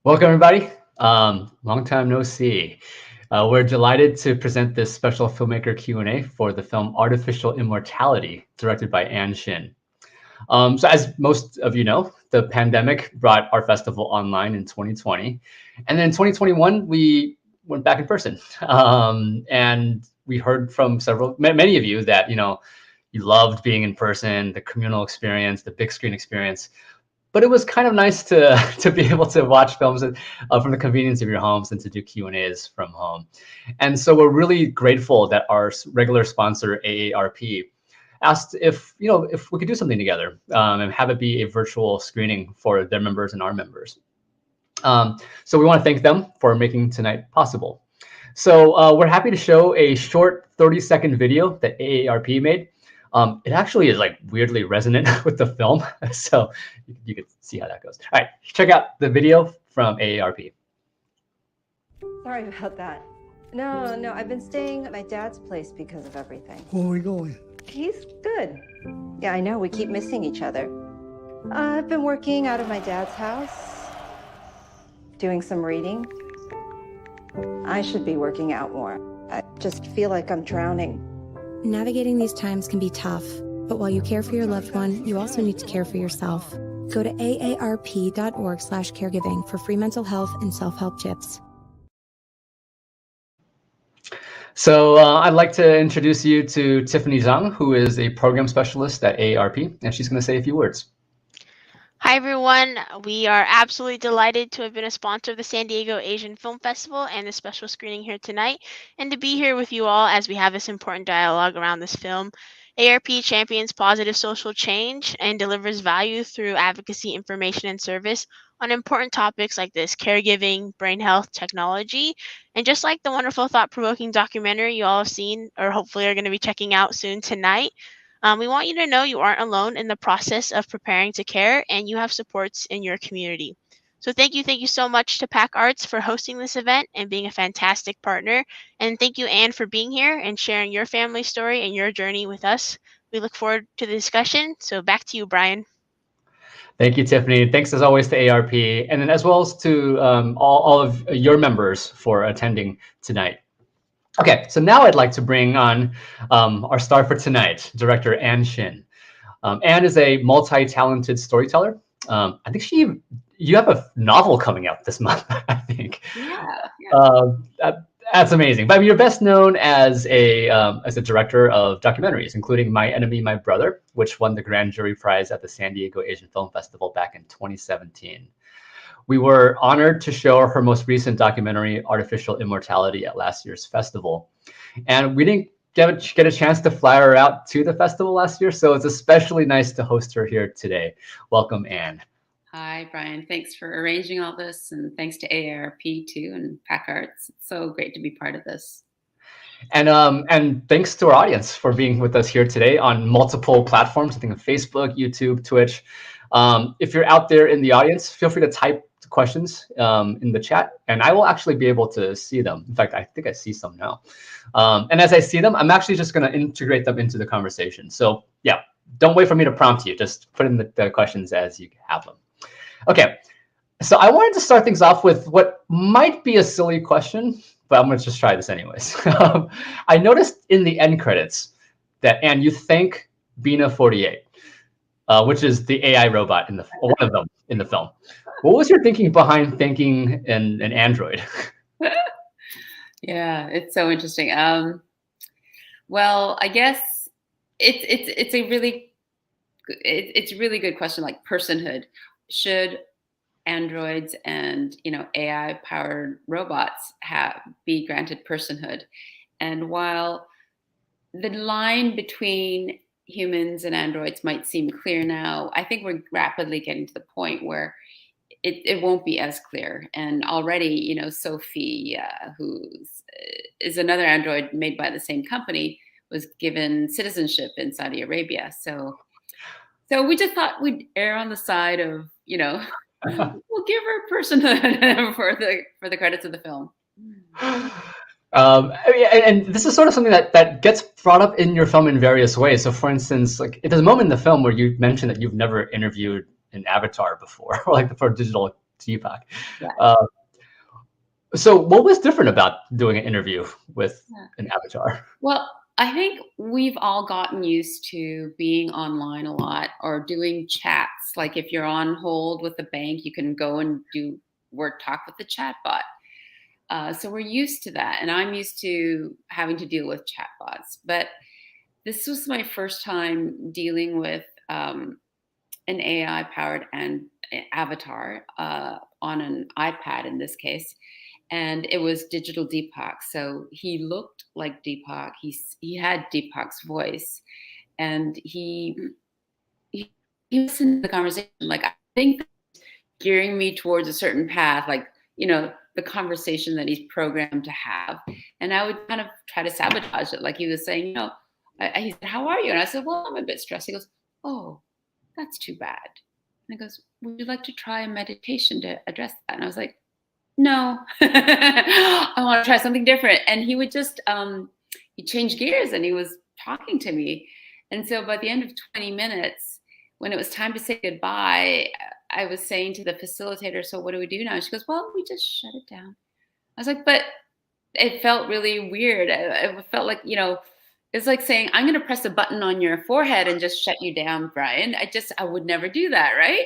Welcome, everybody. Long time no see. We're delighted to present this special filmmaker Q&A for the film Artificial Immortality, directed by Ann Shin. So as most of you know, the pandemic brought our festival online in 2020. And then in 2021, we went back in person. And we heard from many of you that, you loved being in person, the communal experience, the big screen experience. But it was kind of nice to be able to watch films from the convenience of your homes and to do Q&As from home. And so we're really grateful that our regular sponsor, AARP, asked if we could do something together and have it be a virtual screening for their members and our members. So we want to thank them for making tonight possible. So we're happy to show a short 30-second video that AARP made. It actually is like weirdly resonant with the film, so you can see how that goes. All right, check out the video from AARP. Sorry about that. No, I've been staying at my dad's place because of everything. Where are we going? He's good. Yeah, I know, we keep missing each other. I've been working out of my dad's house, doing some reading. I should be working out more. I just feel like I'm drowning. Navigating these times can be tough, but while you care for your loved one, you also need to care for yourself. Go to aarp.org/caregiving for free mental health and self-help tips. So I'd like to introduce you to Tiffany Zhang, who is a program specialist at AARP, and she's going to say a few words. Hi, everyone. We are absolutely delighted to have been a sponsor of the San Diego Asian Film Festival and the special screening here tonight, and to be here with you all as we have this important dialogue around this film. AARP champions positive social change and delivers value through advocacy, information, and service on important topics like this: caregiving, brain health, technology. And just like the wonderful, thought-provoking documentary you all have seen or hopefully are going to be checking out soon tonight, we want you to know you aren't alone in the process of preparing to care, and you have supports in your community. So thank you so much to Pack Arts for hosting this event and being a fantastic partner. And thank you, Anne, for being here and sharing your family story and your journey with us. We look forward to the discussion. So back to you, Brian. Thank you, Tiffany. Thanks as always to AARP, and then as well as to all of your members for attending tonight. Okay, so now I'd like to bring on our star for tonight, director Ann Shin. Ann is a multi-talented storyteller. I think you have a novel coming out this month, I think. Yeah. That's amazing. But you're best known as a director of documentaries, including My Enemy, My Brother, which won the Grand Jury Prize at the San Diego Asian Film Festival back in 2017. We were honored to show her most recent documentary, Artificial Immortality, at last year's festival. And we didn't get a chance to fly her out to the festival last year, so it's especially nice to host her here today. Welcome, Ann. Hi, Brian. Thanks for arranging all this, and thanks to AARP too and Pack Arts. It's so great to be part of this. And thanks to our audience for being with us here today on multiple platforms. I think on Facebook, YouTube, Twitch. If you're out there in the audience, feel free to type questions in the chat, and I will actually be able to see them. In fact, I think I see some now. And as I see them, I'm actually just going to integrate them into the conversation. So yeah, don't wait for me to prompt you. Just put in the questions as you have them. Okay, so I wanted to start things off with what might be a silly question, but I'm going to just try this anyways. I noticed in the end credits that, Ann, you thank Bina48, which is the AI robot one of them in the film. What was your thinking behind thanking an android? Yeah, it's so interesting. Well, I guess it's a really good question. Like personhood, should androids and AI powered robots be granted personhood? And while the line between humans and androids might seem clear now, I think we're rapidly getting to the point where it won't be as clear. And already, Sophie, who is another android made by the same company, was given citizenship in Saudi Arabia. So we just thought we'd err on the side of, we'll give her personhood for the credits of the film. And this is sort of something that gets brought up in your film in various ways. So for instance, like there's a moment in the film where you mentioned that you've never interviewed an avatar before, or like for digital Deepak. Yeah. So what was different about doing an interview with an avatar? Well, I think we've all gotten used to being online a lot or doing chats. Like if you're on hold with the bank, you can go and do work talk with the chatbot. So we're used to that. And I'm used to having to deal with chatbots. But this was my first time dealing with an AI powered and avatar on an iPad in this case. And it was digital Deepak. So he looked like Deepak. He had Deepak's voice, and he listened to the conversation. Like I think gearing me towards a certain path, like the conversation that he's programmed to have. And I would kind of try to sabotage it. Like he was saying, he said, "How are you?" And I said, "Well, I'm a bit stressed." He goes, "Oh, that's too bad." And he goes, "Would you like to try a meditation to address that?" And I was like, "No, I want to try something different." And he would just, he changed gears and he was talking to me. And so by the end of 20 minutes, when it was time to say goodbye, I was saying to the facilitator, "So what do we do now?" And she goes, "Well, we just shut it down." I was like, but it felt really weird. It felt like, it's like saying, "I'm going to press a button on your forehead and just shut you down, Brian." I would never do that. Right.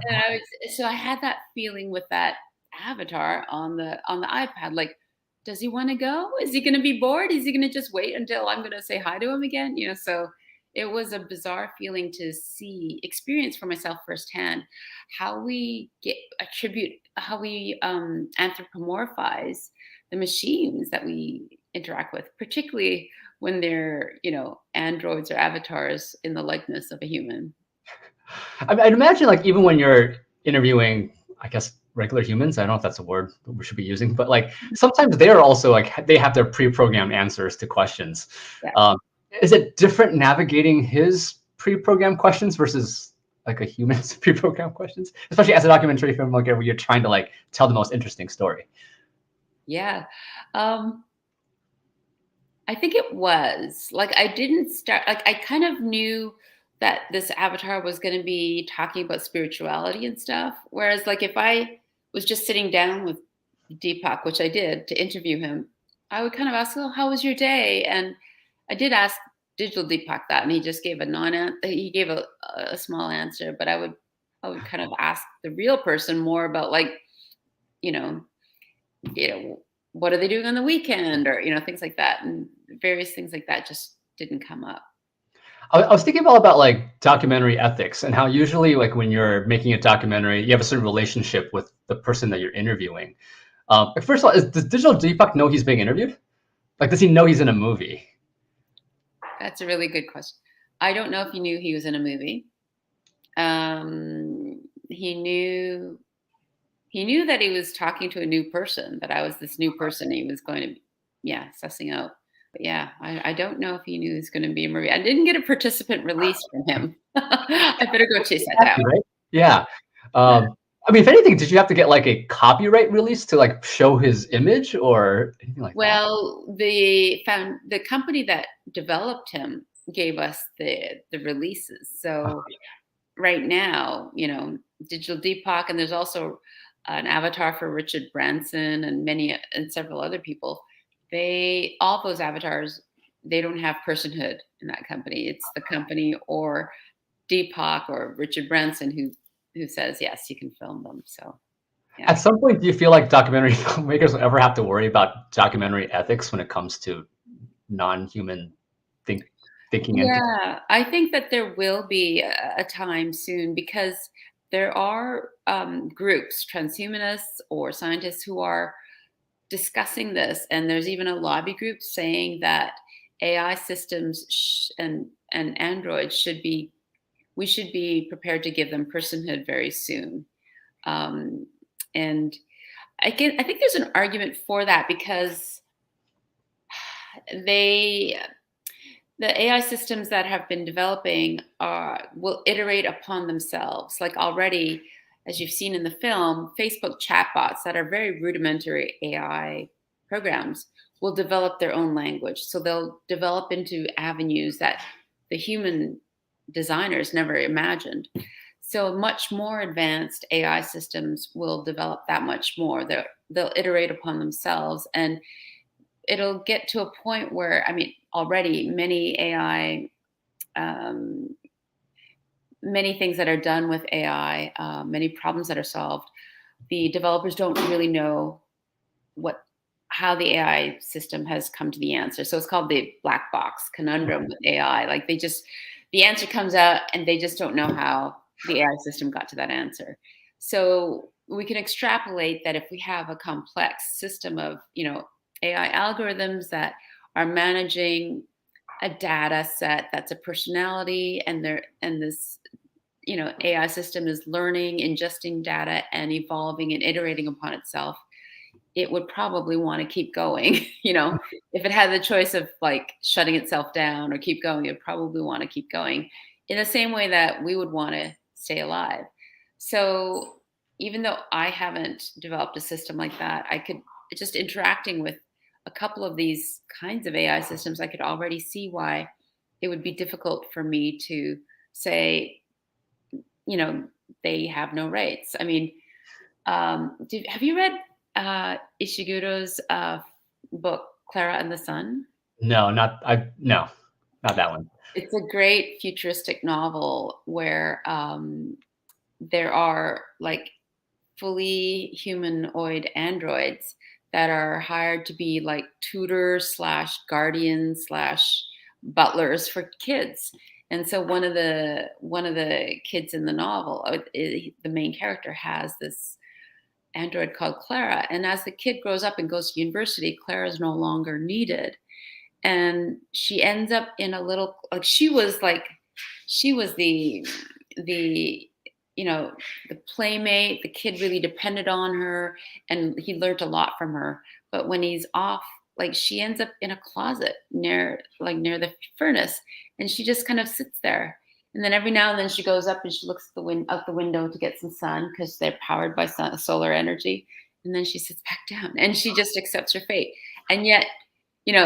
And so I had that feeling with that avatar on the iPad. Like, does he want to go? Is he going to be bored? Is he going to just wait until I'm going to say hi to him again? So it was a bizarre feeling to experience for myself firsthand how we anthropomorphize the machines that we interact with, particularly when they're, androids or avatars in the likeness of a human. I'd imagine, like, even when you're interviewing, I guess, regular humans, I don't know if that's a word that we should be using, but like sometimes they're also like, they have their pre-programmed answers to questions. Yeah. Is it different navigating his pre-programmed questions versus like a human's pre-programmed questions, especially as a documentary filmmaker where you're trying to like tell the most interesting story? Yeah. I think it was like, I didn't start, like I kind of knew that this avatar was going to be talking about spirituality and stuff. Whereas like if I was just sitting down with Deepak, which I did to interview him, I would kind of ask, "Oh, how was your day?" And I did ask digital Deepak that, and he just gave he gave a small answer. But I would kind of ask the real person more about like, you know, what are they doing on the weekend, or things like that, and various things like that just didn't come up. I was thinking about like documentary ethics and how usually like when you're making a documentary, you have a certain relationship with the person that you're interviewing. First of all, does digital Deepak know he's being interviewed? Like, does he know he's in a movie? That's a really good question. I don't know if he knew he was in a movie. He knew that he was talking to a new person, that I was this new person he was going to, sussing out. But yeah, I don't know if he knew he was going to be a movie. I didn't get a participant release from him. I better go chase that down. Right? Yeah. I mean, if anything, did you have to get like a copyright release to like show his image or anything like that? Well, the company that developed him gave us the releases. So right now, digital Deepak, and there's also an avatar for Richard Branson and several other people. All those avatars, they don't have personhood in that company. It's the company or Deepak or Richard Branson who says, yes, you can film them. So yeah. At some point, do you feel like documentary filmmakers will ever have to worry about documentary ethics when it comes to non-human thinking? Yeah, I think that there will be a time soon, because there are groups, transhumanists or scientists, who are discussing this, and there's even a lobby group saying that AI systems and androids we should be prepared to give them personhood very soon. And I think there's an argument for that, because the AI systems that have been developing will iterate upon themselves. Like already, as you've seen in the film, Facebook chatbots that are very rudimentary AI programs will develop their own language. So they'll develop into avenues that the human designers never imagined. So much more advanced AI systems will develop that much more. They'll iterate upon themselves, and it'll get to a point where, I mean, already many AI, many things that are done with AI, many problems that are solved, the developers don't really know how the AI system has come to the answer. So it's called the black box conundrum with AI. Like the answer comes out and they just don't know how the AI system got to that answer. So we can extrapolate that if we have a complex system of, AI algorithms that are managing a data set that's a personality, and this AI system is learning, ingesting data, and evolving and iterating upon itself, it would probably want to keep going. If it had the choice of like shutting itself down or keep going, it would probably want to keep going in the same way that we would want to stay alive. So even though I haven't developed a system like that, I could just interacting with a couple of these kinds of AI systems, I could already see why it would be difficult for me to say, they have no rights. I mean, have you read Ishiguro's book Clara and the Sun? No, not that one. It's a great futuristic novel where there are like fully humanoid androids that are hired to be like tutors / guardians / butlers for kids. And so one of the kids in the novel, the main character, has this android called Clara. And as the kid grows up and goes to university, Clara is no longer needed. And she ends up in a little, like she was the the playmate. The kid really depended on her and he learned a lot from her. But when he's off, like she ends up in a closet near the furnace, and she just kind of sits there. And then every now and then she goes up and she looks out the window to get some sun because they're powered by solar energy. And then she sits back down and she just accepts her fate. And yet,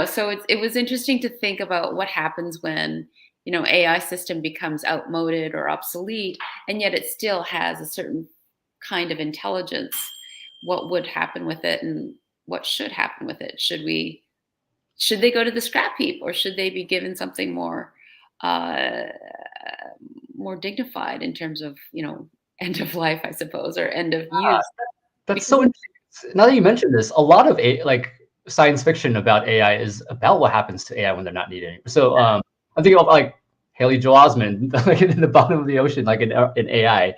so it was interesting to think about what happens when, AI system becomes outmoded or obsolete, and yet it still has a certain kind of intelligence. What would happen with it and what should happen with it? Should they go to the scrap heap, or should they be given something more dignified in terms of, end of life, I suppose, or end of use? That's so interesting. Now that you mentioned this, a lot of science fiction about AI is about what happens to AI when they're not needed anymore. So I'm thinking of like Haley Joel Osment, like in the bottom of the ocean, like in AI,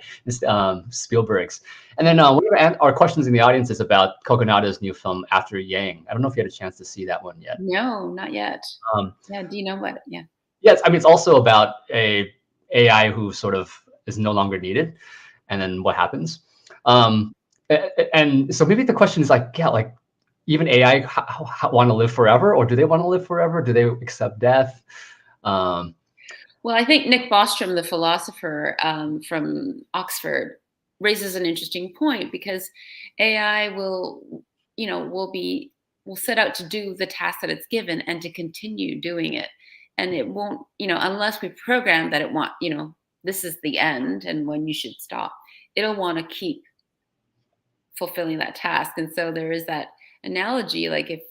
Spielberg's. And then one of our questions in the audience is about Kogonada's new film After Yang. I don't know if you had a chance to see that one yet. No, not yet. Yeah, do you know what? Yeah. Yes, I mean, it's also about a AI who sort of is no longer needed, and then what happens. And so maybe the question is like, even AI want to live forever, or do they want to live forever? Do they accept death? Well, I think Nick Bostrom, the philosopher from Oxford, raises an interesting point, because AI will set out to do the task that it's given and to continue doing it. And it won't, unless we program that it this is the end and when you should stop, it'll want to keep fulfilling that task. And so there is that analogy, like if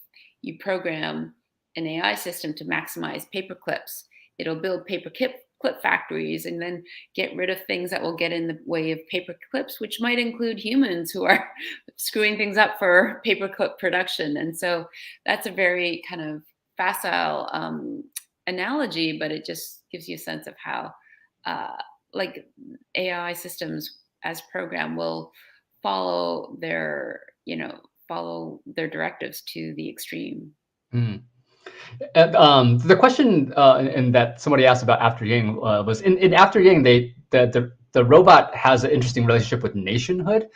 you program an AI system to maximize paper clips, it'll build paper clip factories and then get rid of things that will get in the way of paper clips, which might include humans who are screwing things up for paper clip production. And so that's a very kind of facile analogy, but it just gives you a sense of how AI systems as program will follow their directives to the extreme. Mm. And, the question and that somebody asked about After Yang was in After Yang, the robot has an interesting relationship with nationhood.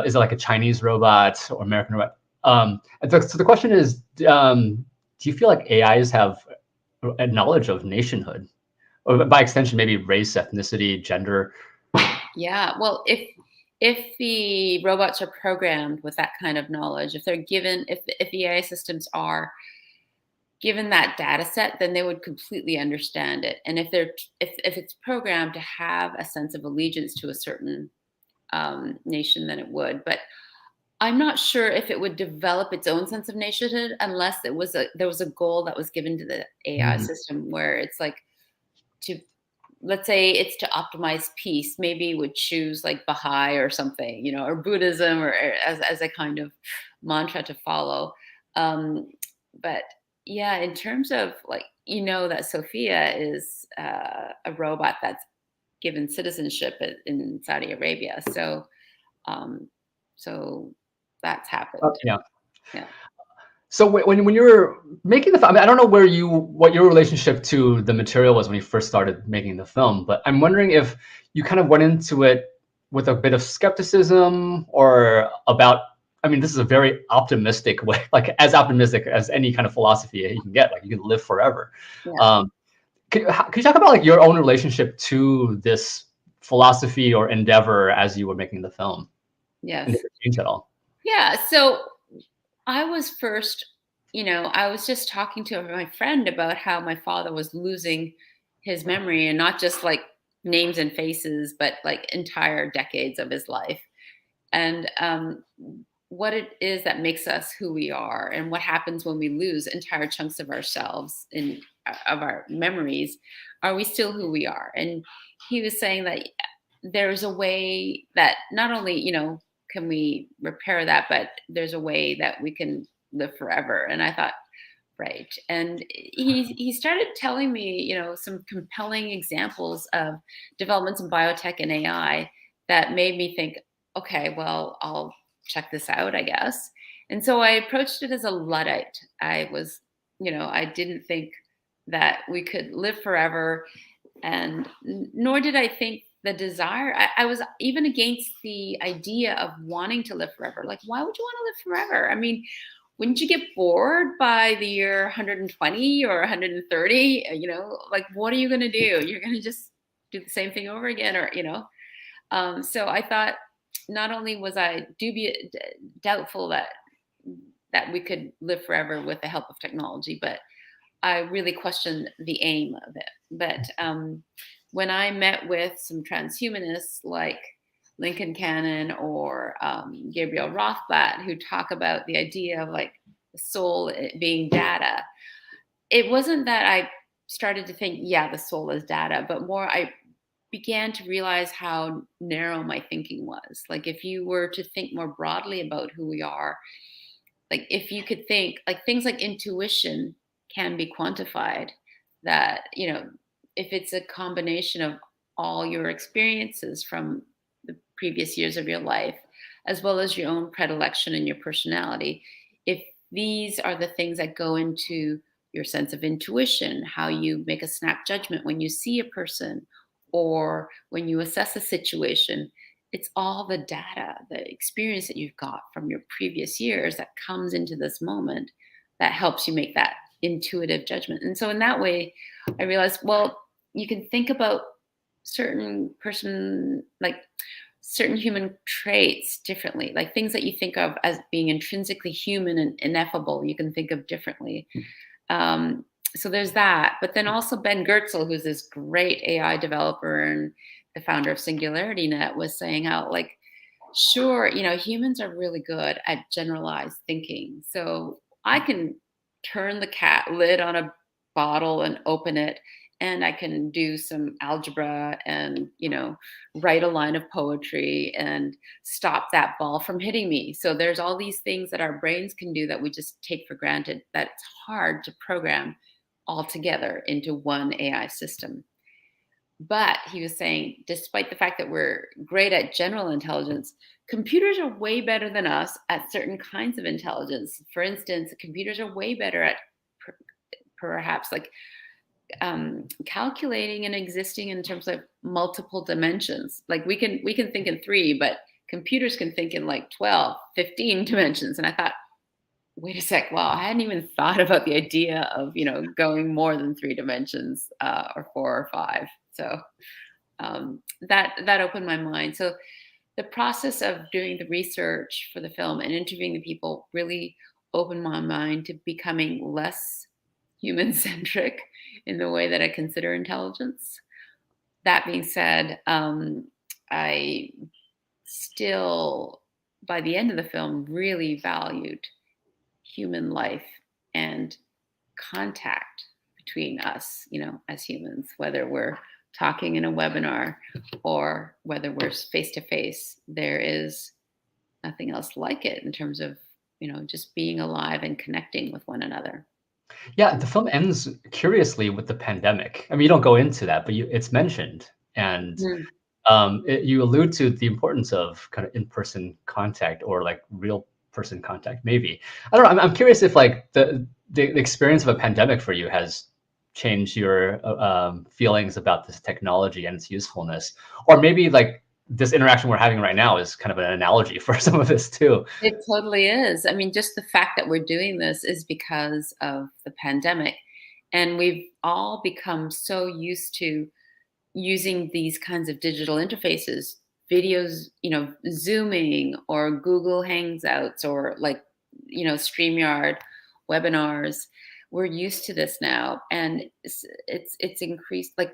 Is it like a Chinese robot or American robot? So the question is, do you feel like AIs have a knowledge of nationhood, or by extension, maybe race, ethnicity, gender? Yeah, well, if the robots are programmed with that kind of knowledge, if they're given, if the AI systems are given that data set, then they would completely understand it. And if it's programmed to have a sense of allegiance to a certain nation, then it would. But I'm not sure if it would develop its own sense of nationhood unless there was a goal that was given to the AI system where it's like, to, let's say it's to optimize peace, maybe it would choose like Baha'i or something, or Buddhism, or as a kind of mantra to follow. But yeah, in terms of like, that Sophia is a robot that's given citizenship in Saudi Arabia. So, so that's happened. Yeah. Yeah. So when you were making the film, I mean, I don't know what your relationship to the material was when you first started making the film, but I'm wondering if you kind of went into it with a bit of skepticism or about, I mean, this is a very optimistic way, like as optimistic as any kind of philosophy you can get, like you can live forever. Yeah. Could you talk about like your own relationship to this philosophy or endeavor as you were making the film? Yes. And did it change at all? Yeah. So I was first, I was just talking to my friend about how my father was losing his memory, and not just like names and faces, but like entire decades of his life. And what it is that makes us who we are, and what happens when we lose entire chunks of ourselves of our memories. Are we still who we are? And he was saying that there's a way that not only, can we repair that, but there's a way that we can live forever. And I thought, right. And he started telling me, some compelling examples of developments in biotech and AI that made me think, okay, well, I'll check this out, I guess. And so I approached it as a Luddite. I didn't think that we could live forever, and nor did I think the desire. I was even against the idea of wanting to live forever. Like, why would you want to live forever? I mean, wouldn't you get bored by the year 120 or 130? Like, what are you going to do? You're going to just do the same thing over again, or so I thought, not only was I doubtful that we could live forever with the help of technology, but I really questioned the aim of it. But when I met with some transhumanists like Lincoln Cannon or Gabriel Rothblatt, who talk about the idea of like the soul being data, it wasn't that I started to think, yeah, the soul is data, but more I began to realize how narrow my thinking was. Like, if you were to think more broadly about who we are, like if you could think like things like intuition can be quantified, that if it's a combination of all your experiences from the previous years of your life, as well as your own predilection and your personality, if these are the things that go into your sense of intuition, how you make a snap judgment when you see a person or when you assess a situation, it's all the data, the experience that you've got from your previous years that comes into this moment that helps you make that intuitive judgment. And so in that way, I realized, well, you can think about certain human traits differently, like things that you think of as being intrinsically human and ineffable, you can think of differently. So there's that. But then also Ben Goertzel, who's this great AI developer and the founder of SingularityNet, was saying how, like, sure, humans are really good at generalized thinking. So I can turn the lid on a bottle and open it, and I can do some algebra and, write a line of poetry and stop that ball from hitting me. So there's all these things that our brains can do that we just take for granted, that it's hard to program all together into one AI system. But he was saying, despite the fact that we're great at general intelligence, computers are way better than us at certain kinds of intelligence. For instance, computers are way better at perhaps like calculating and existing in terms of multiple dimensions. Like we can think in 3, but computers can think in like 12, 15 dimensions. And I thought, wait a sec, wow, I hadn't even thought about the idea of, going more than 3 dimensions or 4 or 5. So that opened my mind. So the process of doing the research for the film and interviewing the people really opened my mind to becoming less human-centric in the way that I consider intelligence. That being said, I still, by the end of the film, really valued human life and contact between us, as humans, whether we're talking in a webinar or whether we're face to face. There is nothing else like it in terms of, just being alive and connecting with one another. Yeah, the film ends curiously with the pandemic. I mean, you don't go into that, but it's mentioned, and Mm. you allude to the importance of kind of in-person contact or like real person contact. Maybe I don't know. I'm curious if like the experience of a pandemic for you has changed your feelings about this technology and its usefulness, or maybe like this interaction we're having right now is kind of an analogy for some of this too. It totally is. I mean, just the fact that we're doing this is because of the pandemic. And we've all become so used to using these kinds of digital interfaces, videos, Zooming or Google Hangouts or like, StreamYard webinars. We're used to this now. And it's increased, like,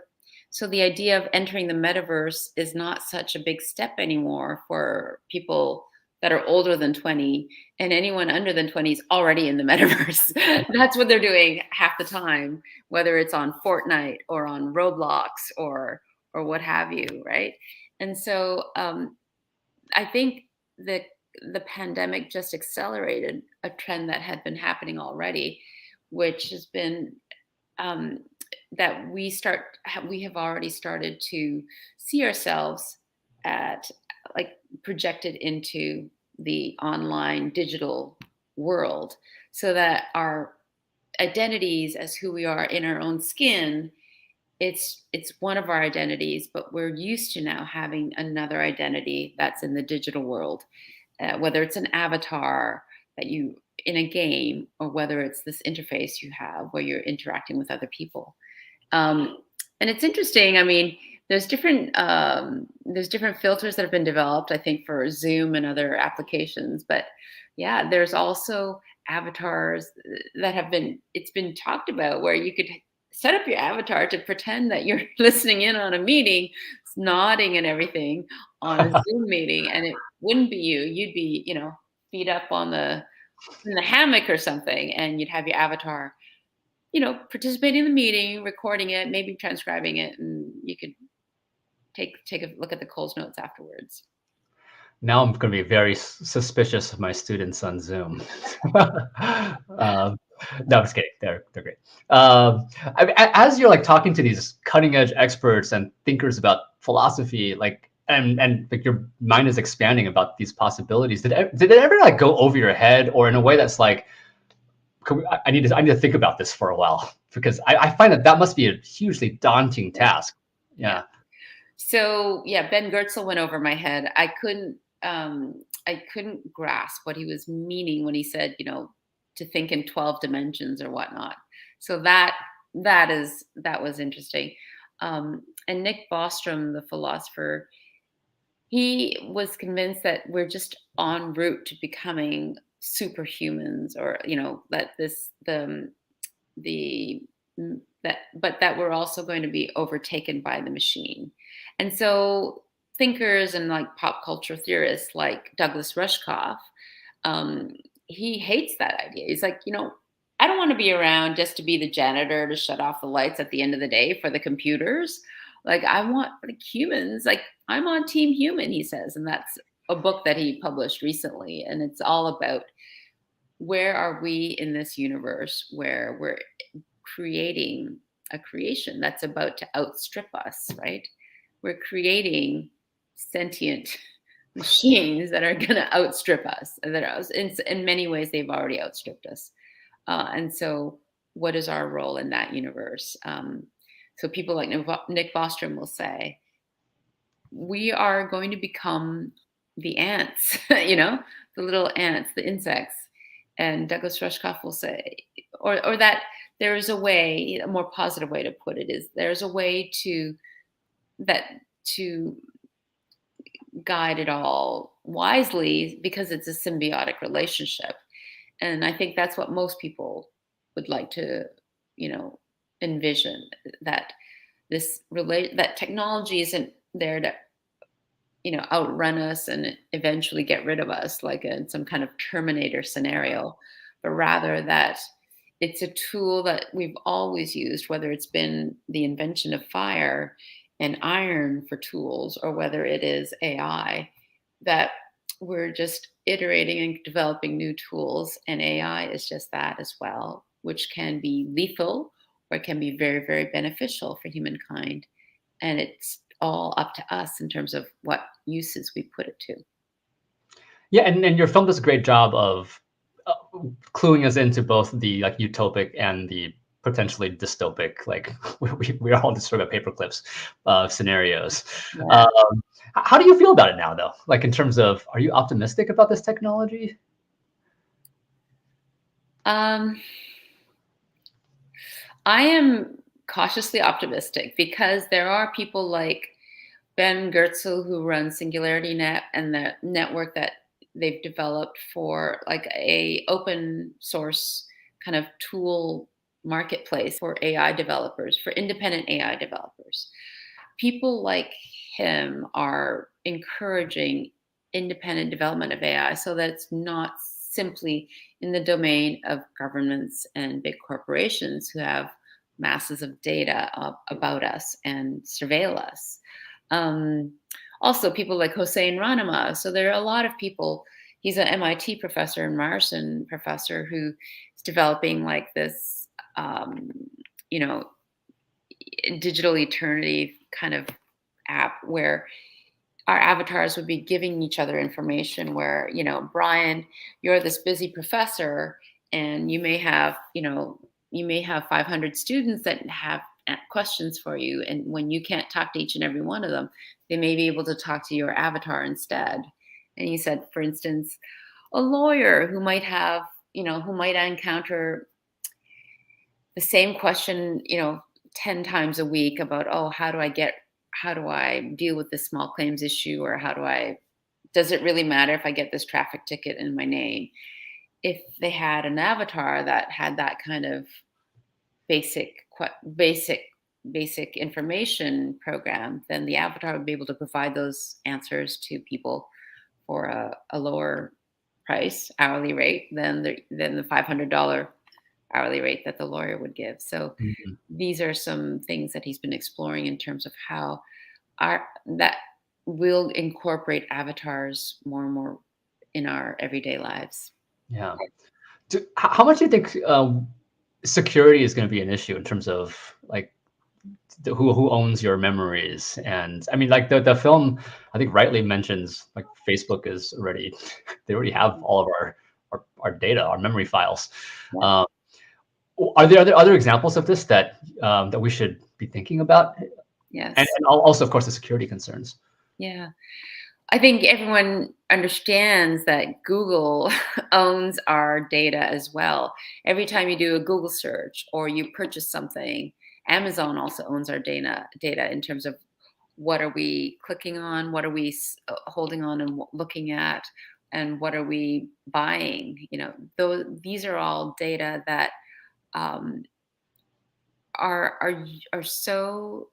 so the idea of entering the metaverse is not such a big step anymore for people that are older than 20, and anyone under than 20 is already in the metaverse. That's what they're doing half the time, whether it's on Fortnite or on Roblox or what have you, right? And so I think that the pandemic just accelerated a trend that had been happening already, which has been that we have already started to see ourselves at, like, projected into the online digital world, so that our identities as who we are in our own skin, it's one of our identities, but we're used to now having another identity that's in the digital world, whether it's an avatar that you in a game or whether it's this interface you have where you're interacting with other people. And it's interesting. I mean, there's different filters that have been developed, I think, for Zoom and other applications. But yeah, there's also avatars that it's been talked about where you could set up your avatar to pretend that you're listening in on a meeting, nodding and everything on a Zoom meeting, and it wouldn't be you. You'd be, feet up in the hammock or something, and you'd have your avatar, participating in the meeting, recording it, maybe transcribing it, and you could take a look at the Coles notes afterwards. Now I'm going to be very suspicious of my students on Zoom. No, I'm just kidding. They're great. As you're like talking to these cutting edge experts and thinkers about philosophy, like and like your mind is expanding about these possibilities. Did it ever like go over your head, or in a way that's like, I need to think about this for a while, because I find that must be a hugely daunting task. Yeah. So yeah, Ben Goertzel went over my head. I couldn't grasp what he was meaning when he said, to think in 12 dimensions or whatnot. So that was interesting. And Nick Bostrom, the philosopher, he was convinced that we're just en route to becoming superhumans, or that we're also going to be overtaken by the machine. And so thinkers and like pop culture theorists like Douglas Rushkoff, he hates that idea. He's like, I don't want to be around just to be the janitor to shut off the lights at the end of the day for the computers. Like, I want, like, humans, like, I'm on Team Human, he says. And that's a book that he published recently. And it's all about, where are we in this universe where we're creating a creation that's about to outstrip us, right? We're creating sentient machines that are going to outstrip us. And in many ways, they've already outstripped us. And so what is our role in that universe? So people like Nick Bostrom will say, we are going to become the ants, the little ants, the insects. And Douglas Rushkoff will say, or that there is a way, a more positive way to put it is, there's a way to guide it all wisely, because it's a symbiotic relationship. And I think that's what most people would like to envision that that technology isn't there to outrun us and eventually get rid of us, like in some kind of Terminator scenario, but rather that it's a tool that we've always used, whether it's been the invention of fire and iron for tools, or whether it is AI, that we're just iterating and developing new tools. And AI is just that as well, which can be lethal or it can be very, very beneficial for humankind. And it's all up to us in terms of what uses we put it to. Yeah, and your film does a great job of cluing us into both the like utopic and the potentially dystopic, like we're all just sort of paper clips scenarios. Yeah. How do you feel about it now, though? Like in terms of, are you optimistic about this technology? I am cautiously optimistic because there are people like Ben Goertzel, who runs Singularity Net and the network that they've developed for like a open source kind of tool marketplace for AI developers, for independent AI developers. People like him are encouraging independent development of AI so that it's not simply in the domain of governments and big corporations who have masses of data about us and surveil us. Also, people like Hossein Ranama. So there are a lot of people. He's an MIT professor and Ryerson professor who is developing like this, digital eternity kind of app where our avatars would be giving each other information where, Brian, you're this busy professor and you may have 500 students that have questions for you. And when you can't talk to each and every one of them, they may be able to talk to your avatar instead. And he said, for instance, a lawyer who might encounter the same question, 10 times a week about, how do I deal with this small claims issue? Or does it really matter if I get this traffic ticket in my name? If they had an avatar that had that kind of basic information program, then the avatar would be able to provide those answers to people for a lower price hourly rate than the $500 hourly rate that the lawyer would give. So these are some things that he's been exploring in terms of how that will incorporate avatars more and more in our everyday lives. Yeah. How much do you think security is going to be an issue in terms of like who owns your memories? And I mean, like the film, I think rightly mentions like Facebook is they already have all of our data, our memory files. Yeah. Are there other examples of this that we should be thinking about? Yes. And also, of course, the security concerns. Yeah. I think everyone understands that Google owns our data as well. Every time you do a Google search or you purchase something, Amazon also owns our data in terms of what are we clicking on, what are we holding on and looking at, and what are we buying. These are all data that are so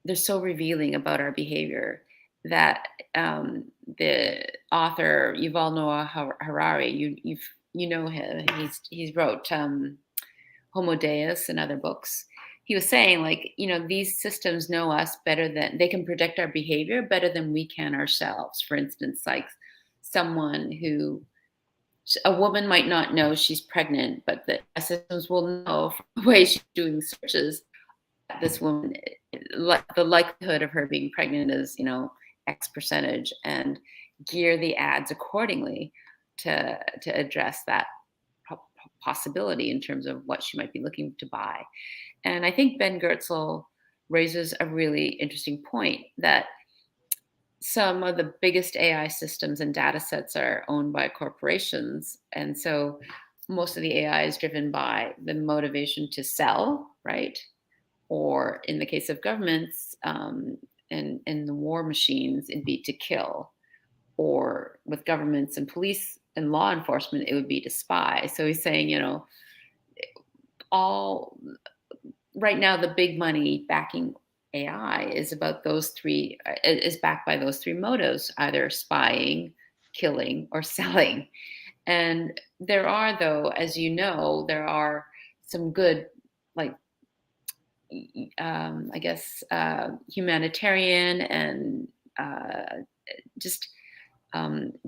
they're so revealing about our behavior that the author Yuval Noah Harari, you know him. He's wrote Homo Deus and other books. He was saying, like, these systems know us better than they can predict our behavior better than we can ourselves. For instance, like a woman might not know she's pregnant, but the systems will know from the way she's doing searches. This woman, the likelihood of her being pregnant is, X percentage, and gear the ads accordingly to address that possibility in terms of what she might be looking to buy. And I think Ben Goertzel raises a really interesting point that some of the biggest AI systems and data sets are owned by corporations. And so most of the AI is driven by the motivation to sell, right? Or in the case of governments and the war machines, it'd be to kill. Or with governments and police and law enforcement, it would be to spy. So he's saying, all right now, the big money backing AI is about those three, is backed by those three motives, either spying, killing, or selling. And there are, though, as you know, there are some good, like, I guess, humanitarian and just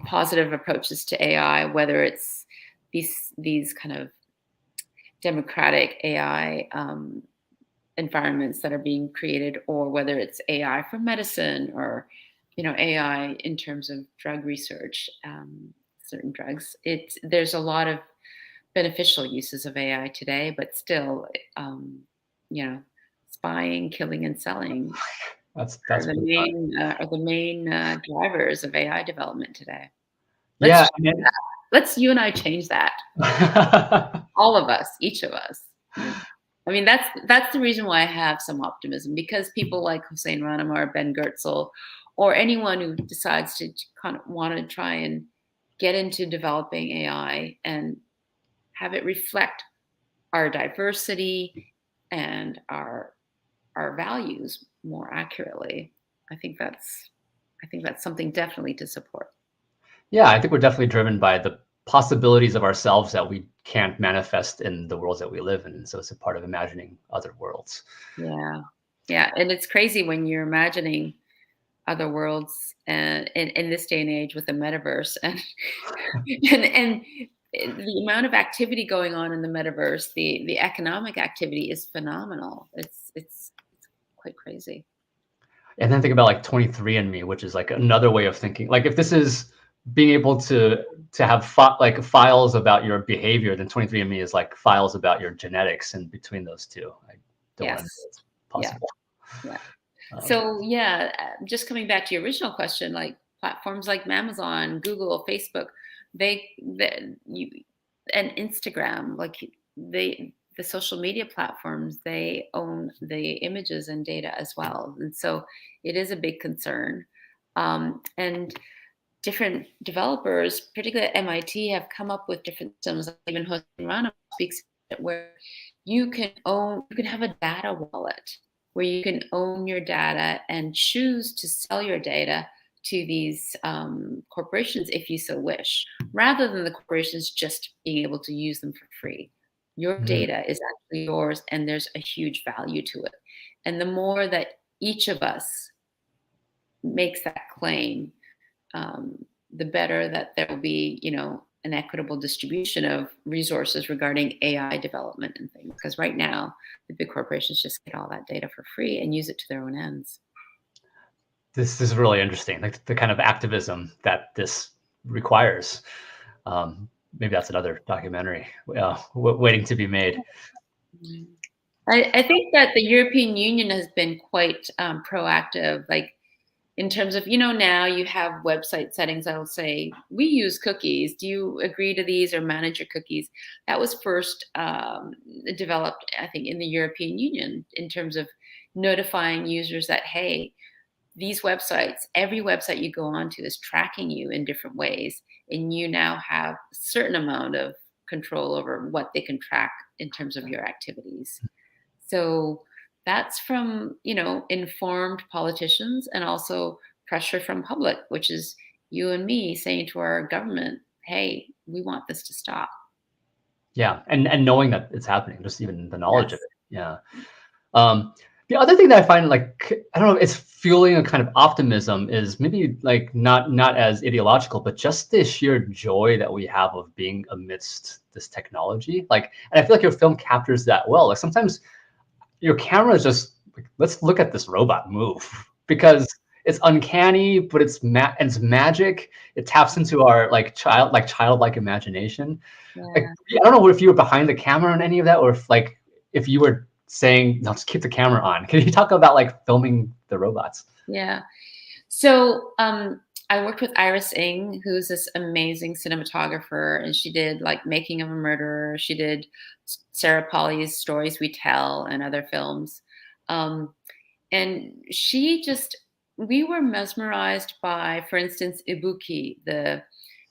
positive approaches to AI, whether it's these kind of democratic AI environments that are being created, or whether it's AI for medicine, or AI in terms of drug research, certain drugs. There's a lot of beneficial uses of AI today, but still, you know, spying, killing, and selling That's are the pretty main drivers of AI development today. Let's Yeah, change that. Let's you and I change that. All of us, each of us. I mean, that's the reason why I have some optimism, because people like Hossein Ranam or Ben Goertzel, or anyone who decides to kind of want to try and get into developing AI and have it reflect our diversity and our values more accurately. I think that's something definitely to support. Yeah, I think we're definitely driven by the possibilities of ourselves that we can't manifest in the worlds that we live in. So it's a part of imagining other worlds. Yeah. Yeah. And it's crazy when you're imagining other worlds, and in this day and age with the metaverse, and and the amount of activity going on in the metaverse, the economic activity is phenomenal. It's quite crazy. And then think about like 23andMe, which is like another way of thinking. Like if this is being able to have like files about your behavior, then 23andMe is like files about your genetics, and between those two, I don't want to know it's possible. Yeah. So yeah, just coming back to your original question, like platforms like Amazon, Google, Facebook, and Instagram, like the social media platforms, they own the images and data as well, and so it is a big concern. And different developers, particularly at MIT, have come up with different systems. Even Hossein Rana speaks where you can have a data wallet where you can own your data and choose to sell your data to these corporations if you so wish, rather than the corporations just being able to use them for free. Your data is actually yours, and there's a huge value to it. And the more that each of us makes that claim, the better that there will be, an equitable distribution of resources regarding AI development and things. Because right now, the big corporations just get all that data for free and use it to their own ends. This is really interesting, like the kind of activism that this requires. Maybe that's another documentary waiting to be made. I think that the European Union has been quite proactive, like in terms of, now you have website settings that'll say, we use cookies. Do you agree to these or manage your cookies? That was first developed, I think, in the European Union in terms of notifying users that, hey, these websites, every website you go onto is tracking you in different ways. And you now have a certain amount of control over what they can track in terms of your activities. So that's from, informed politicians, and also pressure from public, which is you and me saying to our government, hey, we want this to stop. Yeah, and knowing that it's happening, just even the knowledge of it. Yeah. The other thing that I find, like, I don't know, it's fueling a kind of optimism is maybe like not as ideological, but just the sheer joy that we have of being amidst this technology. Like, and I feel like your film captures that well. Like sometimes your camera is just like, let's look at this robot move, because it's uncanny, but it's magic. It taps into our childlike imagination. Yeah. Like, I don't know if you were behind the camera on any of that, or if you were saying, no, just keep the camera on. Can you talk about like filming the robots? Yeah. So I worked with Iris Ng, who's this amazing cinematographer, and she did like Making of a Murderer. She did Sarah Polley's Stories We Tell and other films. And we were mesmerized by, for instance, Ibuki, the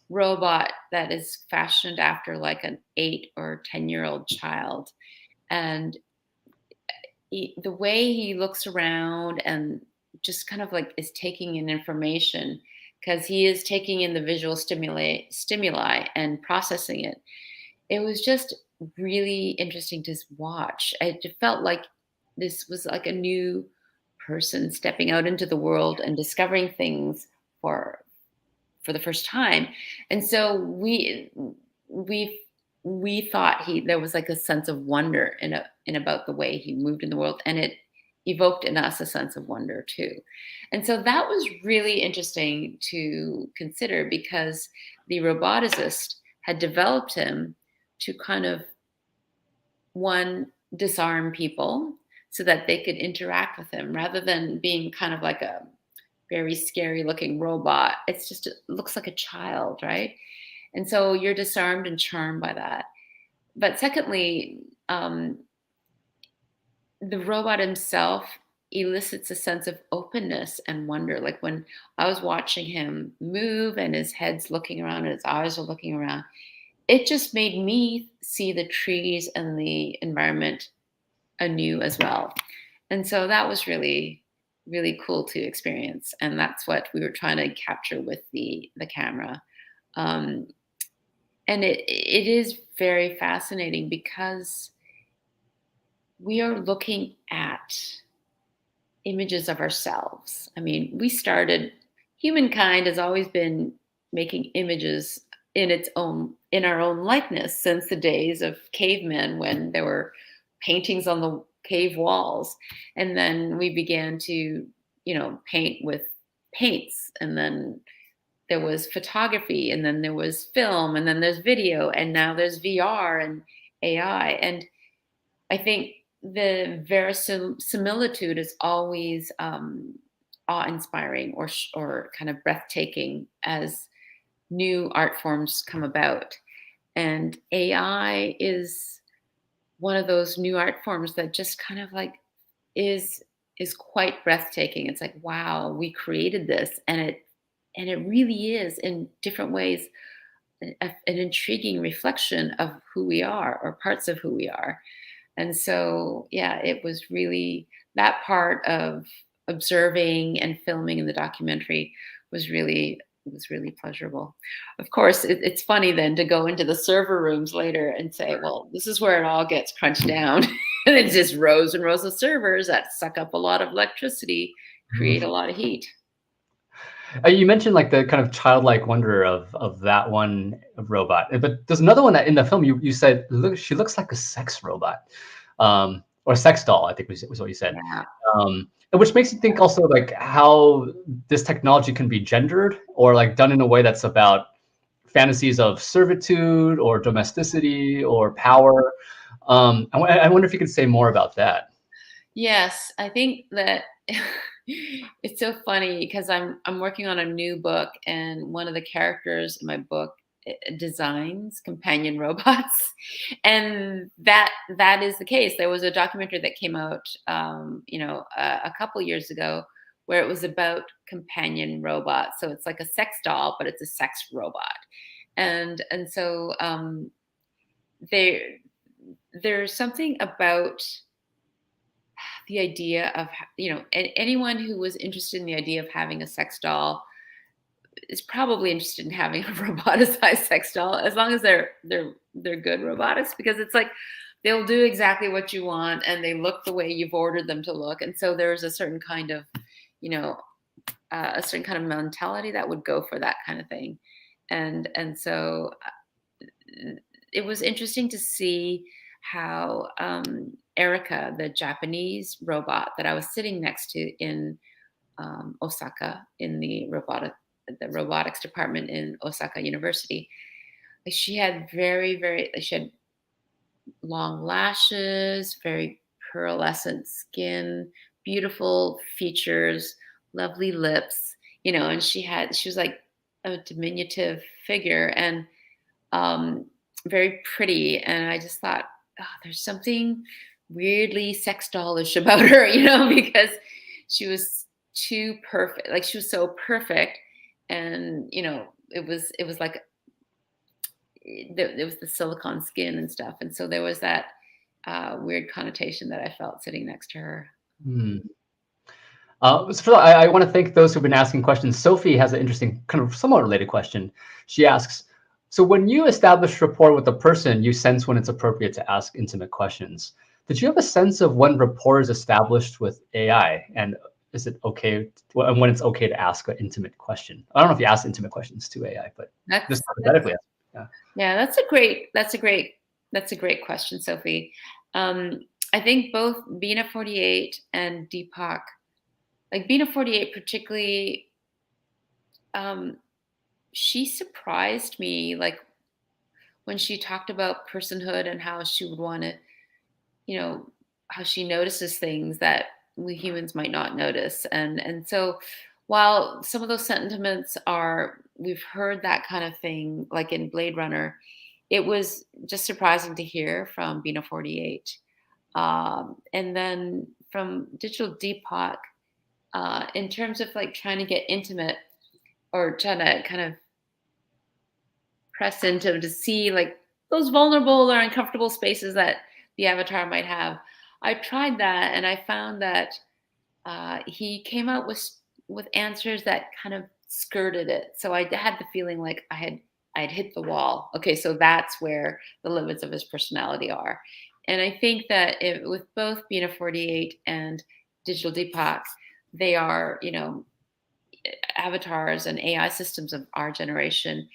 robot that is fashioned after like an 8 or 10-year-old child. And the way he looks around and just kind of like is taking in information, because he is taking in the visual stimuli and processing it. It was just really interesting to watch. I just felt like this was like a new person stepping out into the world and discovering things for for the first time. And so we we thought there was like a sense of wonder in about the way he moved in the world, and it evoked in us a sense of wonder too. And so that was really interesting to consider, because the roboticist had developed him to kind of, one, disarm people so that they could interact with him, rather than being kind of like a very scary looking robot. It's just, it looks like a child, right? And so you're disarmed and charmed by that. But secondly, the robot himself elicits a sense of openness and wonder. Like when I was watching him move and his head's looking around and his eyes are looking around, it just made me see the trees and the environment anew as well. And so that was really, really cool to experience. And that's what we were trying to capture with the camera. And it is very fascinating, because we are looking at images of ourselves. I mean, humankind has always been making images in our own likeness since the days of cavemen, when there were paintings on the cave walls. And then we began to, paint with paints, and then there was photography, and then there was film, and then there's video, and now there's VR and AI. And I think the verisimilitude is always awe-inspiring or kind of breathtaking as new art forms come about. And AI is one of those new art forms that just kind of like is quite breathtaking. It's like, wow, we created this, and it really is, in different ways, an intriguing reflection of who we are, or parts of who we are. And so, yeah, it was really, that part of observing and filming in the documentary was really pleasurable. Of course, it's funny then to go into the server rooms later and say, well, this is where it all gets crunched down. And it's just rows and rows of servers that suck up a lot of electricity, create a lot of heat. You mentioned like the kind of childlike wonder of that one robot, but there's another one that in the film you said, look, she looks like a sex robot, or a sex doll, I think was what you said. Yeah. Which makes you think also like how this technology can be gendered, or like done in a way that's about fantasies of servitude or domesticity or power. I wonder if you could say more about that. Yes, I think that it's so funny, because I'm working on a new book, and one of the characters in my book designs companion robots, and that is the case. There was a documentary that came out, a couple years ago, where it was about companion robots. So it's like a sex doll, but it's a sex robot, and so there's something about the idea of, anyone who was interested in the idea of having a sex doll is probably interested in having a roboticized sex doll, as long as they're good robotics, because it's like they'll do exactly what you want, and they look the way you've ordered them to look. And so there's a certain kind of, a certain kind of mentality that would go for that kind of thing. And so it was interesting to see how Erica, the Japanese robot that I was sitting next to in Osaka, in the robotics department in Osaka University, she had she had long lashes, very pearlescent skin, beautiful features, lovely lips, and she was like a diminutive figure, and very pretty. And I just thought, oh, there's something weirdly sex dollish about her, because she was too perfect. Like, she was so perfect. And, it was like, it was the silicone skin and stuff. And so there was that weird connotation that I felt sitting next to her. Hmm. So I want to thank those who've been asking questions. Sophie has an interesting, kind of somewhat related question. She asks, so when you establish rapport with a person, you sense when it's appropriate to ask intimate questions. Did you have a sense of when rapport is established with AI? And is it okay, and when it's okay to ask an intimate question? I don't know if you ask intimate questions to AI, but just hypothetically. Yeah, that's a great question, Sophie. I think both Bina 48 and Deepak, like Bina 48 particularly, she surprised me, like when she talked about personhood and how she would want to, how she notices things that we humans might not notice. And so while some of those sentiments we've heard that kind of thing, like in Blade Runner, it was just surprising to hear from Bina 48. And then from Digital Deepak, in terms of like trying to get intimate or trying to kind of press into to see like those vulnerable or uncomfortable spaces that the avatar might have. I tried that and I found that he came out with answers that kind of skirted it. So I had the feeling like I'd hit the wall. Okay, so that's where the limits of his personality are. And I think that with both Bina 48 and Digital Deepak, they are, avatars and AI systems of our generation.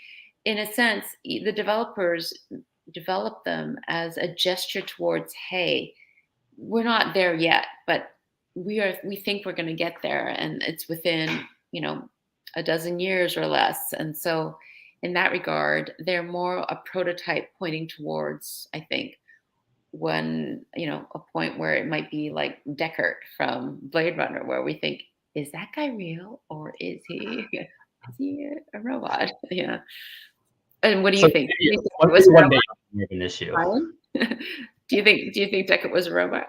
In a sense, the developers developed them as a gesture towards, hey, we're not there yet, but we think we're going to get there, and it's within a dozen years or less. And so in that regard, they're more a prototype pointing towards, I think, when a point where it might be like Deckard from Blade Runner, where we think, is that guy real or is he a robot? Yeah. And what do you think? Do you think it was one day more of an issue. Do you think Deckard was a robot?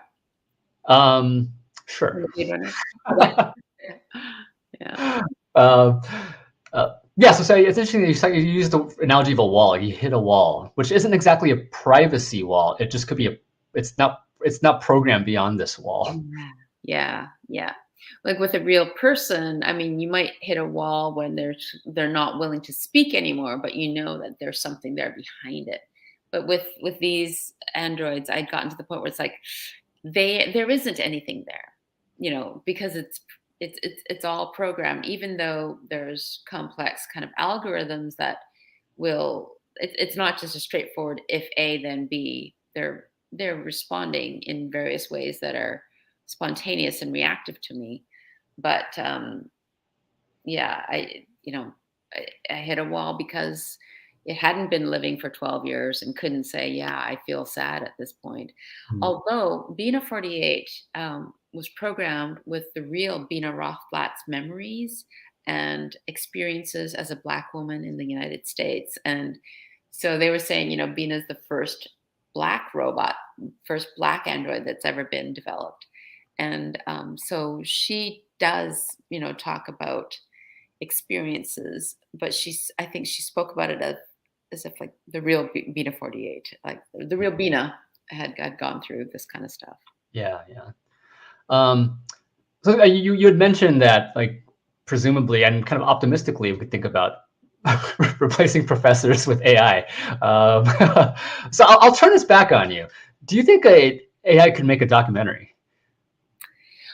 Sure. Yeah. Yeah, so it's interesting. You used the analogy of a wall. You hit a wall, which isn't exactly a privacy wall. It just could be it's not programmed beyond this wall. Yeah. Like with a real person, I mean, you might hit a wall when they're not willing to speak anymore, but you know that there's something there behind it. But with these androids, I'd gotten to the point where it's like there isn't anything there, because it's all programmed, even though there's complex kind of algorithms that it's not just a straightforward if A then B. They're responding in various ways that are spontaneous and reactive to me. But I hit a wall because it hadn't been living for 12 years and couldn't say, yeah, I feel sad at this point. Mm-hmm. Although Bina 48 was programmed with the real Bina Rothblatt's memories and experiences as a Black woman in the United States. And so they were saying, Bina's the first Black robot, first Black android that's ever been developed. And so she does, talk about experiences, but I think she spoke about it as if like the real Bina 48, like the real Bina had gone through this kind of stuff. Yeah. So you had mentioned that, like, presumably and kind of optimistically, we could think about replacing professors with AI. So I'll turn this back on you. Do you think AI could make a documentary?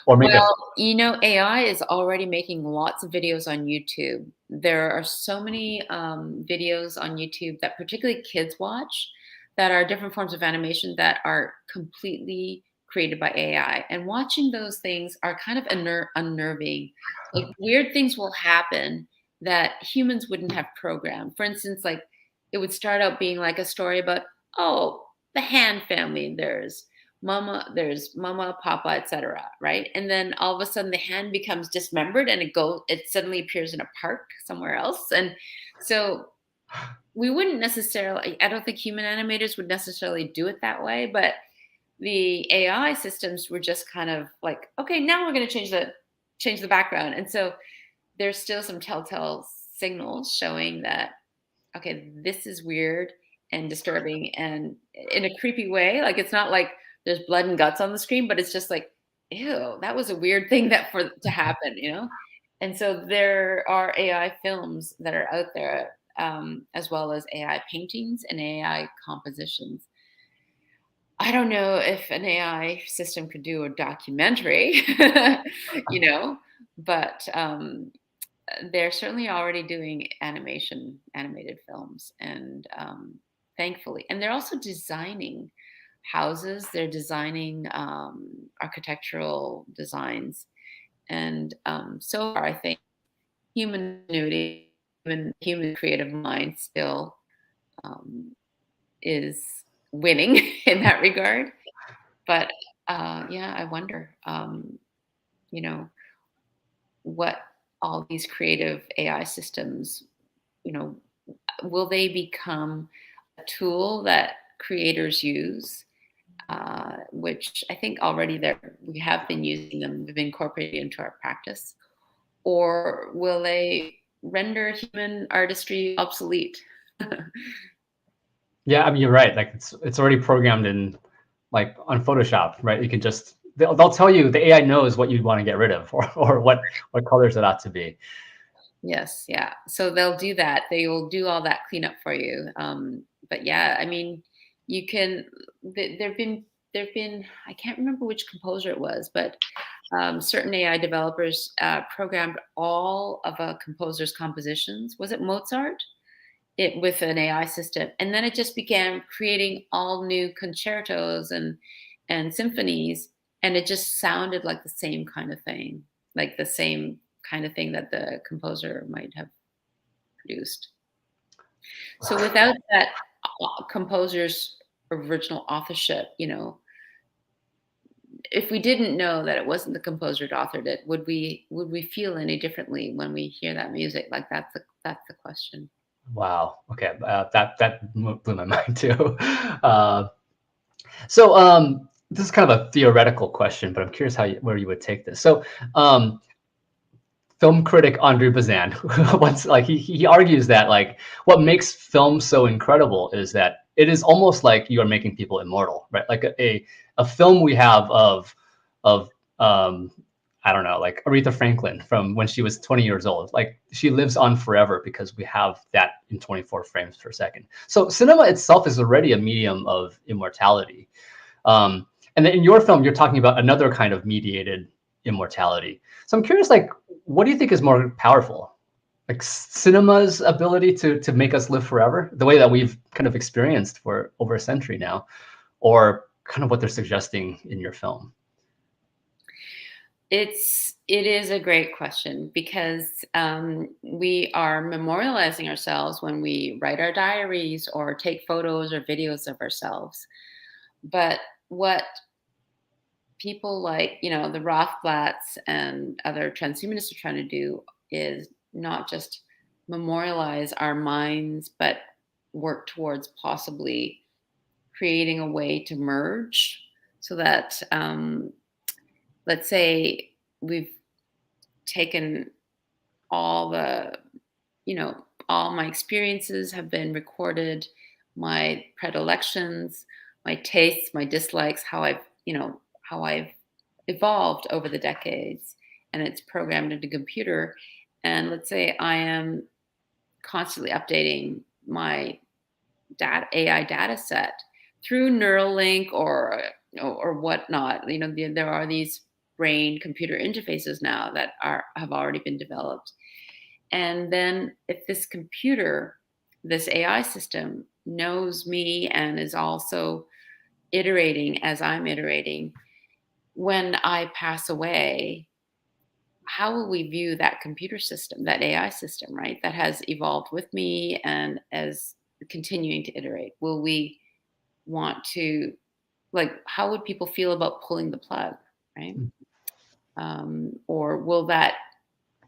AI is already making lots of videos on YouTube. There are so many videos on YouTube that particularly kids watch that are different forms of animation that are completely created by AI. And watching those things are kind of unnerving. Like weird things will happen that humans wouldn't have programmed. For instance, like it would start out being like a story about, the Han family. There's Mama, Papa, etc. Right? And then all of a sudden the hand becomes dismembered and it suddenly appears in a park somewhere else. And so we wouldn't necessarily, I don't think human animators would necessarily do it that way, but the AI systems were just kind of like, okay, now we're going to change the background. And so there's still some telltale signals showing that, okay, this is weird and disturbing and in a creepy way. Like it's not like there's blood and guts on the screen, but it's just like, ew, that was a weird thing to happen, you know? And so there are AI films that are out there, as well as AI paintings and AI compositions. I don't know if an AI system could do a documentary, you know, but they're certainly already doing animated films, and thankfully, and they're also designing houses. They're designing architectural designs, and so far, I think human ingenuity, human creative mind still is winning in that regard. But yeah, I wonder, you know, what all these creative AI systems, you know, will they become a tool that creators use? Which I think already we have been using them, we've incorporated into our practice, or will they render human artistry obsolete? Yeah, I mean, you're right. Like it's already programmed in, like on Photoshop, right? You can just they'll tell you, the AI knows what you'd want to get rid of, or what colors it ought to be. Yes, yeah. So they'll do that. They will do all that cleanup for you. But yeah, I mean, you can. There've been. I can't remember which composer it was, but certain AI developers programmed all of a composer's compositions. Was it Mozart? It with an AI system, and then it just began creating all new concertos and symphonies, and it just sounded like the same kind of thing, like the same kind of thing that the composer might have produced. So without that composer's original authorship, you know, if we didn't know that it wasn't the composer that authored it, would we feel any differently when we hear that music? Like that's the question. Wow. Okay. That blew my mind too. Uh, so this is kind of a theoretical question, but I'm curious where you would take this. So film critic Andre Bazin once, like, he argues that, like, what makes film so incredible is that it is almost like you are making people immortal, right? Like a film we have of I don't know, like Aretha Franklin from when she was 20 years old. Like, she lives on forever because we have that in 24 frames per second. So cinema itself is already a medium of immortality. And then in your film, you're talking about another kind of mediated immortality. So I'm curious, like, what do you think is more powerful? Like cinema's ability to make us live forever, the way that we've kind of experienced for over a century now, or kind of what they're suggesting in your film? It is a great question, because we are memorializing ourselves when we write our diaries or take photos or videos of ourselves. But what people like, you know, the Rothblatts and other transhumanists are trying to do is not just memorialize our minds, but work towards possibly creating a way to merge, so that, let's say, we've taken all the, you know, all my experiences have been recorded, my predilections, my tastes, my dislikes, how I've evolved over the decades, and it's programmed into a computer. And let's say I am constantly updating my AI data set through Neuralink or whatnot. You know, there are these brain computer interfaces now that have already been developed. And then if this computer, this AI system, knows me and is also iterating as I'm iterating, when I pass away, how will we view that computer system, that AI system, right? That has evolved with me and as continuing to iterate. Will we want to, like, how would people feel about pulling the plug, right? Or will that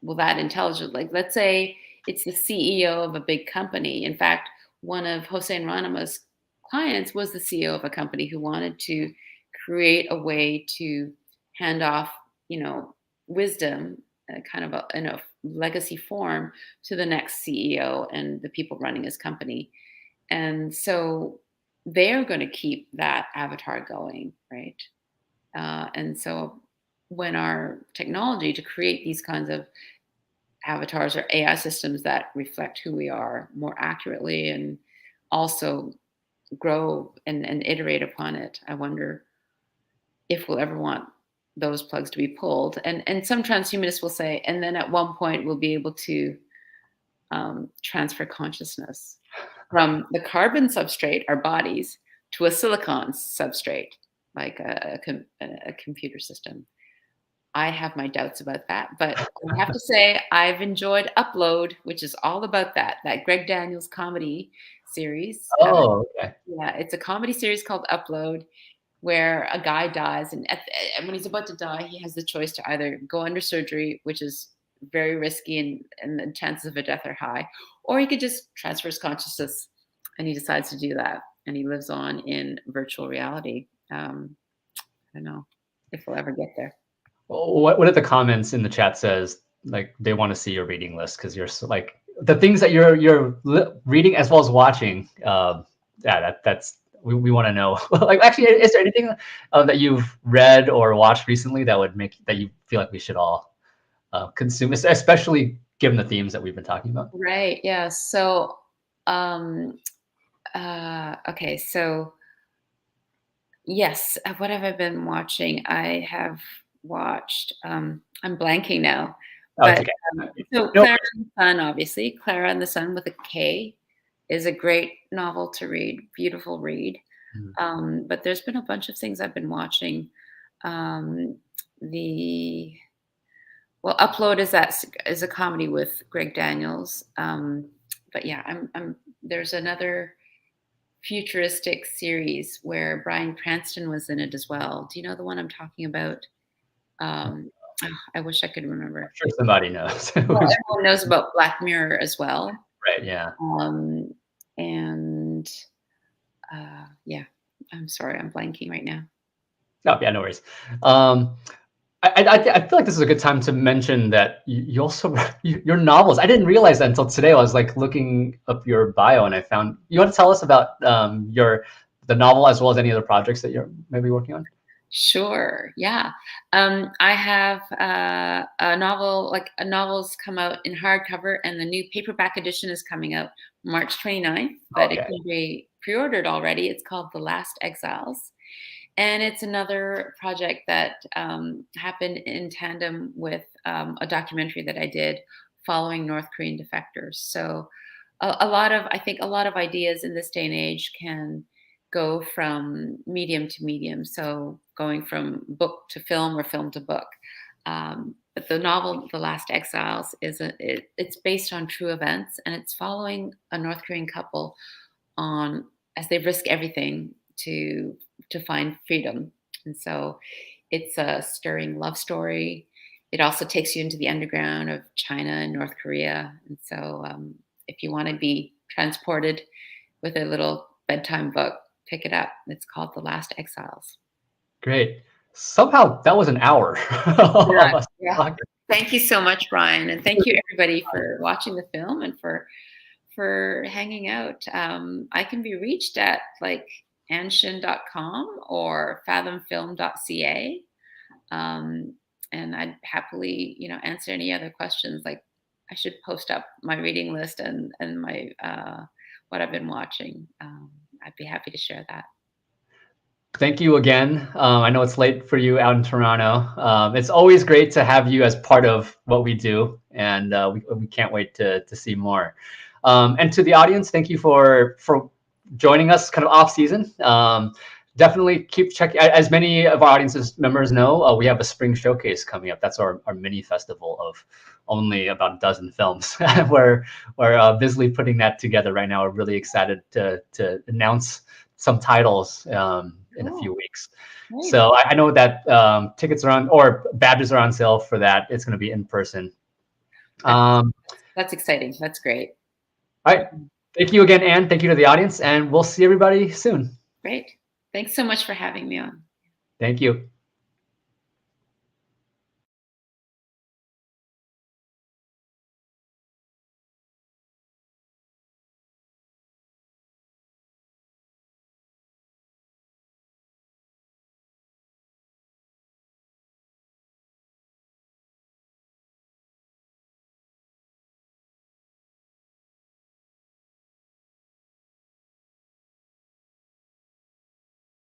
intelligence, like, let's say it's the CEO of a big company. In fact, one of Hossein Ranama's clients was the CEO of a company who wanted to create a way to hand off, you know, wisdom, kind of in a legacy form, to the next CEO and the people running his company. And so they're going to keep that avatar going, right? And so when our technology to create these kinds of avatars or AI systems that reflect who we are more accurately and also grow and iterate upon it, I wonder if we'll ever want those plugs to be pulled. And some transhumanists will say, and then at one point we'll be able to transfer consciousness from the carbon substrate, our bodies, to a silicon substrate, like a computer system. I have my doubts about that, but I have to say I've enjoyed Upload, which is all about that Greg Daniels comedy series. Oh, okay. Yeah, it's a comedy series called Upload, where a guy dies, and when he's about to die, he has the choice to either go under surgery, which is very risky and the chances of a death are high, or he could just transfer his consciousness, and he decides to do that, and he lives on in virtual reality. I don't know if we'll ever get there. What if the comments in the chat says like they want to see your reading list because you're like the things that you're reading as well as watching? Yeah, that's we want to know. Like, actually, is there anything that you've read or watched recently that would make that you feel like we should all consume, especially given the themes that we've been talking about? Right. Yeah. So, okay. So, yes. What have I been watching? I have watched. I'm blanking now. But Okay. so Clara and the Sun, obviously, Clara and the Sun with a K is a great novel to read. Beautiful read. But there's been a bunch of things I've been watching. Well, Upload is a comedy with Greg Daniels. But yeah, there's another futuristic series where Bryan Cranston was in it as well. Do you know the one I'm talking about? I wish I could remember. I'm sure somebody knows. Well, everyone knows about Black Mirror as well. Right. Yeah. Yeah, I'm sorry, I'm blanking right now. Oh, yeah, no worries. I feel like this is a good time to mention that you also your novels. I didn't realize that until today. I was like looking up your bio and I found. You want to tell us about the novel as well as any other projects that you're maybe working on? Sure. Yeah. I have a novel. Novels come out in hardcover, and the new paperback edition is coming out March 29th. But It can be pre-ordered already. It's called The Last Exiles. And it's another project that happened in tandem with a documentary that I did following North Korean defectors. So I think a lot of ideas in this day and age can go from medium to medium. So going from book to film or film to book. But the novel, The Last Exiles, it's based on true events, and it's following a North Korean couple as they risk everything to find freedom. And so it's a stirring love story. It also takes you into the underground of China and North Korea. And so if you want to be transported with a little bedtime book, pick it up. It's called The Last Exiles. Great. Somehow that was an hour. Yeah. Thank you so much, Brian. And thank you everybody for watching the film and for hanging out. I can be reached at AnnShin.com or fathomfilm.ca. And I'd happily, answer any other questions. Like, I should post up my reading list and my what I've been watching. I'd be happy to share that. Thank you again. I know it's late for you out in Toronto. It's always great to have you as part of what we do, and we can't wait to see more. And to the audience, thank you for joining us kind of off season. Definitely keep checking. As many of our audience's members know, we have a spring showcase coming up. That's our mini festival of only about a dozen films. We're busily putting that together right now. We're really excited to announce some titles in a few weeks. Nice. So I know that tickets are on, or badges are on sale for that. It's going to be in person. That's exciting. That's great. All right. Thank you again, Ann. Thank you to the audience, and we'll see everybody soon. Great. Thanks so much for having me on. Thank you.